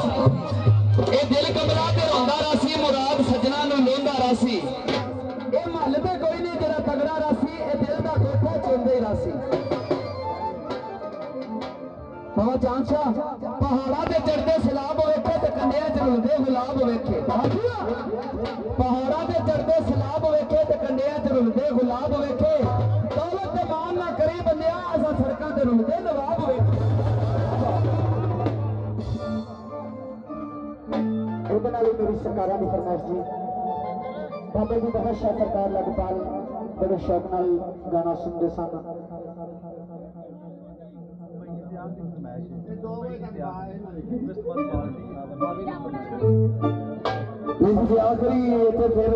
ये दिल कमला ते रोंदा रासी मुराद सजना नूं लोंदा रासी ये महल ते कोई नहीं जेड़ा तगड़ा रासी ये दिल दा कोठा चुंदे रासी बाबा चांद शाह पहाड़ा ते चढ़दे सलाब वेखे ते कंडियां च रुलदे गुलाब वेखे पहाड़ा ते चढ़दे सलाब वेखे ते कंडियां च रुलदे गुलाब वेखे दौलत ते मान ना करी बंदिया असां सड़कां ते रुलदे नवाब वेखे मेरी सरकारा की फरमाइश जी बाबा जी बहुत शाह सरकार लखपाल बड़े शौक नाल गाना सुनते सन आखिरी फिर